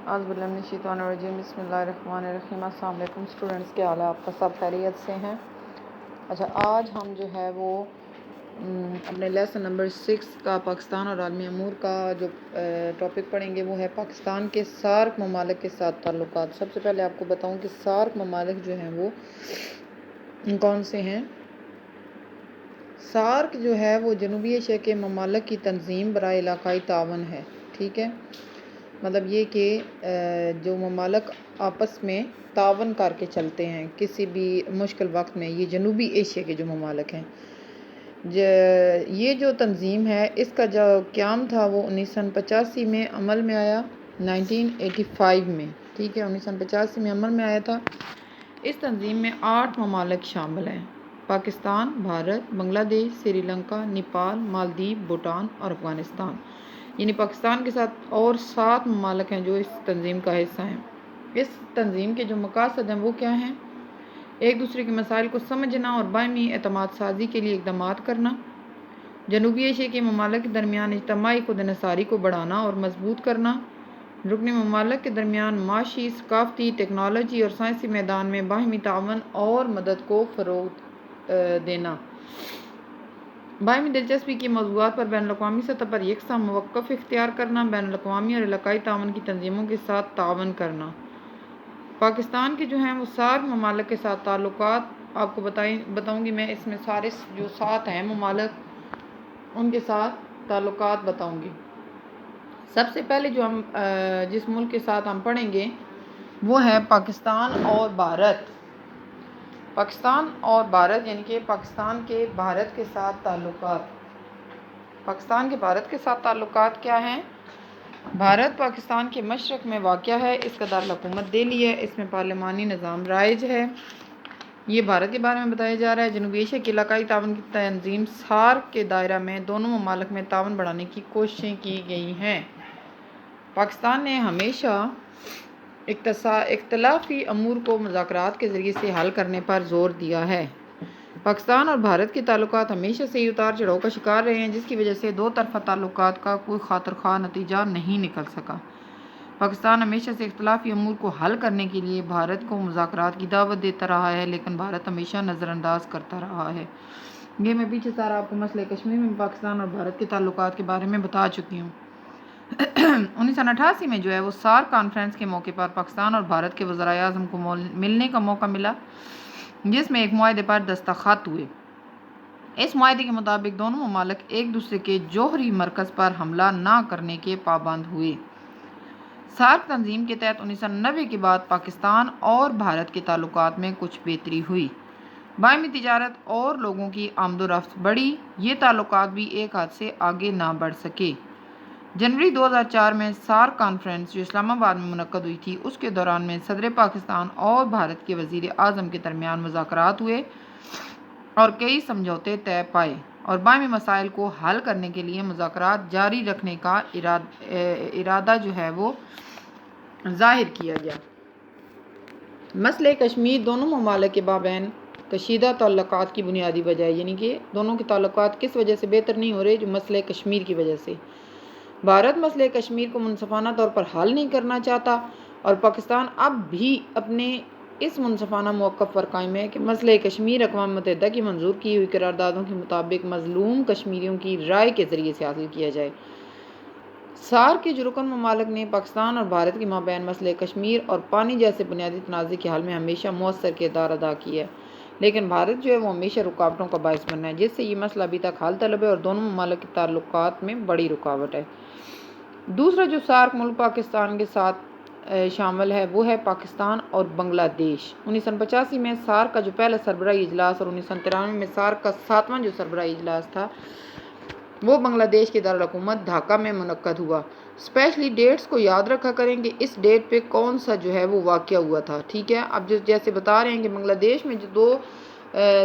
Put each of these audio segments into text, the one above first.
اعوذ باللہ من الشیطان الرجیم بسم اللہ الرحمن الرحیم۔ السلام علیکم اسٹوڈنٹس، کیا حال ہے آپ کا؟ سب خیریت سے ہیں؟ اچھا، آج ہم جو ہے وہ اپنے لیسن نمبر 6 کا پاکستان اور عالمی امور کا جو ٹاپک پڑھیں گے وہ ہے پاکستان کے سارک ممالک کے ساتھ تعلقات۔ سب سے پہلے آپ کو بتاؤں کہ سارک ممالک جو ہیں وہ کون سے ہیں۔ سارک جو ہے وہ جنوبی ایشیا کے ممالک کی تنظیم برائے علاقائی تعاون ہے، ٹھیک ہے؟ مطلب یہ کہ جو ممالک آپس میں تعاون کر کے چلتے ہیں کسی بھی مشکل وقت میں، یہ جنوبی ایشیا کے جو ممالک ہیں۔ یہ جو تنظیم ہے اس کا جو قیام تھا وہ 1985 میں عمل میں آیا، 1985 میں، ٹھیک ہے، 1985 میں عمل میں آیا تھا۔ اس تنظیم میں 8 ممالک شامل ہیں: پاکستان، بھارت، بنگلہ دیش، سری لنکا، نیپال، مالدیپ، بھوٹان اور افغانستان۔ یعنی پاکستان کے ساتھ اور 7 ممالک ہیں جو اس تنظیم کا حصہ ہیں۔ اس تنظیم کے جو مقاصد ہیں وہ کیا ہیں؟ ایک دوسرے کے مسائل کو سمجھنا اور باہمی اعتماد سازی کے لیے اقدامات کرنا، جنوبی ایشیا کے ممالک کے درمیان اجتماعی خود انحصاری کو بڑھانا اور مضبوط کرنا، رکنی ممالک کے درمیان معاشی، ثقافتی، ٹیکنالوجی اور سائنسی میدان میں باہمی تعاون اور مدد کو فروغ دینا، باہمی دلچسپی کی موضوعات پر بین الاقوامی سطح پر یکساں موقف اختیار کرنا، بین الاقوامی اور علاقائی تعاون کی تنظیموں کے ساتھ تعاون کرنا۔ پاکستان کے جو ہیں وہ سارک ممالک کے ساتھ تعلقات آپ کو بتاؤں گی میں، اس میں سارے جو 7 ہیں ممالک ان کے ساتھ تعلقات بتاؤں گی۔ سب سے پہلے جو ہم جس ملک کے ساتھ ہم پڑھیں گے وہ ہے پاکستان اور بھارت۔ پاکستان اور بھارت یعنی کہ پاکستان کے بھارت کے ساتھ تعلقات۔ پاکستان کے بھارت کے ساتھ تعلقات کیا ہیں؟ بھارت پاکستان کے مشرق میں واقع ہے، اس کا دارالحکومت دہلی ہے، اس میں پارلیمانی نظام رائج ہے۔ یہ بھارت کے بارے میں بتایا جا رہا ہے۔ جنوبی ایشیا کی علاقائی تعاون کی تنظیم سارک کے دائرہ میں دونوں ممالک میں تعاون بڑھانے کی کوششیں کی گئی ہیں۔ پاکستان نے ہمیشہ اختلافی امور کو مذاکرات کے ذریعے سے حل کرنے پر زور دیا ہے۔ پاکستان اور بھارت کے تعلقات ہمیشہ سے ہی اتار چڑھاؤ کا شکار رہے ہیں، جس کی وجہ سے دو طرفہ تعلقات کا کوئی خاطر خواہ نتیجہ نہیں نکل سکا۔ پاکستان ہمیشہ سے اختلافی امور کو حل کرنے کے لیے بھارت کو مذاکرات کی دعوت دیتا رہا ہے، لیکن بھارت ہمیشہ نظر انداز کرتا رہا ہے۔ یہ میں پیچھے سارا آپ کو مسئلہ کشمیر میں پاکستان اور بھارت کے تعلقات کے بارے میں بتا چکی ہوں۔ 1988 میں جو ہے وہ سارک کانفرنس کے موقع پر پاکستان اور بھارت کے وزرائے اعظم کو ملنے کا موقع ملا، جس میں ایک معاہدے پر دستخط ہوئے۔ اس معاہدے کے مطابق دونوں ممالک ایک دوسرے کے جوہری مرکز پر حملہ نہ کرنے کے پابند ہوئے۔ سارک تنظیم کے تحت 1990 کے بعد پاکستان اور بھارت کے تعلقات میں کچھ بہتری ہوئی، باہمی تجارت اور لوگوں کی آمد و رفت بڑھی۔ یہ تعلقات بھی ایک حد سے آگے نہ بڑھ سکے۔ جنوری 2004 میں سارک کانفرنس جو اسلام آباد میں منعقد ہوئی تھی، اس کے دوران میں صدر پاکستان اور بھارت کے وزیر اعظم کے درمیان مذاکرات ہوئے اور کئی سمجھوتے طے پائے اور باہمی مسائل کو حل کرنے کے لیے مذاکرات جاری رکھنے کا ارادہ جو ہے وہ ظاہر کیا گیا۔ مسئلہ کشمیر دونوں ممالک کے مابین کشیدہ تعلقات کی بنیادی وجہ ہے، یعنی کہ دونوں کے تعلقات کس وجہ سے بہتر نہیں ہو رہے؟ جو مسئلہ کشمیر کی وجہ سے۔ بھارت مسئلہ کشمیر کو منصفانہ طور پر حل نہیں کرنا چاہتا اور پاکستان اب بھی اپنے اس منصفانہ موقف پر قائم ہے کہ مسئلہ کشمیر اقوام متحدہ کی منظور کی ہوئی قراردادوں کے مطابق مظلوم کشمیریوں کی رائے کے ذریعے سے حاصل کیا جائے۔ سارک کے جو رکن ممالک نے پاکستان اور بھارت کے مابین مسئلہ کشمیر اور پانی جیسے بنیادی تنازع کے حل میں ہمیشہ مؤثر کردار ادا کیا ہے، لیکن بھارت جو ہے وہ ہمیشہ رکاوٹوں کا باعث بنا ہے، جس سے یہ مسئلہ ابھی تک حل طلب ہے اور دونوں ممالک کے تعلقات میں بڑی رکاوٹ ہے۔ دوسرا جو سارک ملک پاکستان کے ساتھ شامل ہے وہ ہے پاکستان اور بنگلہ دیش۔ 1985 میں سارک کا جو پہلا سربراہی اجلاس اور 1993 میں سارک کا 7واں جو سربراہی اجلاس تھا وہ بنگلہ دیش کے دارالحکومت ڈھاکہ میں منعقد ہوا۔ اسپیشلی ڈیٹس کو یاد رکھا کریں کہ اس ڈیٹ پہ کون سا جو ہے وہ واقعہ ہوا تھا، ٹھیک ہے؟ اب جیسے بتا رہے ہیں کہ بنگلہ دیش میں جو 2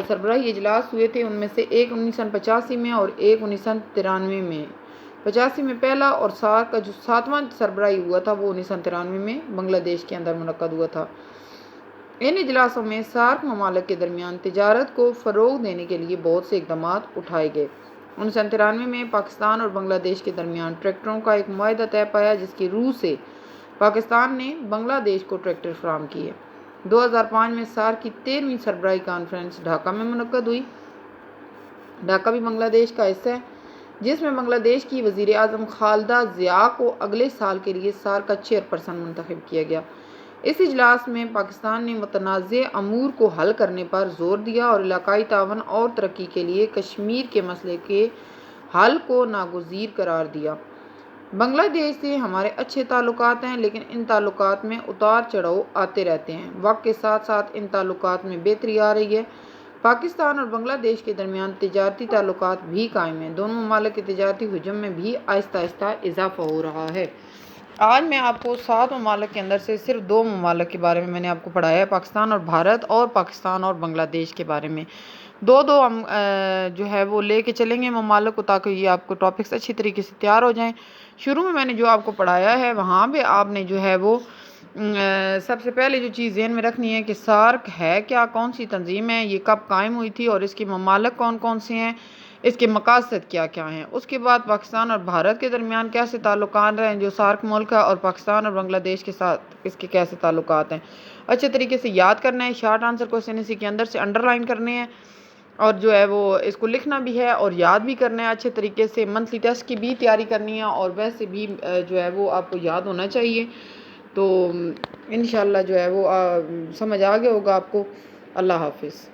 سربراہی اجلاس ہوئے تھے، ان میں سے ایک 1985 میں اور ایک 1993 میں۔ 85 میں پہلا اور سارک کا جو 7واں سربراہی ہوا تھا وہ 1993 میں بنگلہ دیش کے اندر منعقد ہوا تھا۔ ان اجلاسوں میں سارک ممالک کے درمیان تجارت کو فروغ دینے کے لیے بہت سے اقدامات اٹھائے گئے۔ 1993 میں پاکستان اور بنگلہ دیش کے درمیان ٹریکٹروں کا ایک معاہدہ طے پایا، جس کی روح سے پاکستان نے بنگلہ دیش کو ٹریکٹر فراہم کیے۔ 2005 میں سارک کی 13ویں سربراہی کانفرنس ڈھاکہ میں منعقد ہوئی۔ ڈھاکہ بھی بنگلہ دیش کا حصہ ہے، جس میں بنگلہ دیش کی وزیر اعظم خالدہ ضیاء کو اگلے سال کے لیے سارک کا چیئرپرسن منتخب کیا گیا۔ اس اجلاس میں پاکستان نے متنازع امور کو حل کرنے پر زور دیا اور علاقائی تعاون اور ترقی کے لیے کشمیر کے مسئلے کے حل کو ناگزیر قرار دیا۔ بنگلہ دیش سے ہمارے اچھے تعلقات ہیں، لیکن ان تعلقات میں اتار چڑھاؤ آتے رہتے ہیں۔ وقت کے ساتھ ساتھ ان تعلقات میں بہتری آ رہی ہے۔ پاکستان اور بنگلہ دیش کے درمیان تجارتی تعلقات بھی قائم ہیں۔ دونوں ممالک کے تجارتی حجم میں بھی آہستہ آہستہ اضافہ ہو رہا ہے۔ آج میں آپ کو 7 ممالک کے اندر سے صرف 2 ممالک کے بارے میں نے آپ کو پڑھایا ہے، پاکستان اور بھارت، اور پاکستان اور بنگلہ دیش کے بارے میں 2 ہم جو ہے وہ لے کے چلیں گے ممالک کو، تاکہ یہ آپ کو ٹاپکس اچھی طریقے سے تیار ہو جائیں۔ شروع میں نے جو آپ کو پڑھایا ہے وہاں پہ آپ نے جو ہے وہ سب سے پہلے جو چیز ذہن میں رکھنی ہے کہ سارک ہے کیا، کون سی تنظیم ہے، یہ کب قائم ہوئی تھی اور اس کے ممالک کون کون سے ہیں، اس کے مقاصد کیا کیا ہیں۔ اس کے بعد پاکستان اور بھارت کے درمیان کیسے تعلقات ہیں جو سارک ملک ہے، اور پاکستان اور بنگلہ دیش کے ساتھ اس کے کیسے تعلقات ہیں۔ اچھے طریقے سے یاد کرنا ہے، شارٹ آنسر کوسچن اسی کے اندر سے انڈر لائن کرنے ہیں، اور جو ہے وہ اس کو لکھنا بھی ہے اور یاد بھی کرنا ہے اچھے طریقے سے۔ منتھلی ٹیسٹ کی بھی تیاری کرنی ہے اور ویسے بھی جو ہے وہ آپ کو یاد ہونا چاہیے۔ تو انشاءاللہ جو ہے وہ سمجھ آ گیا ہوگا آپ کو۔ اللہ حافظ۔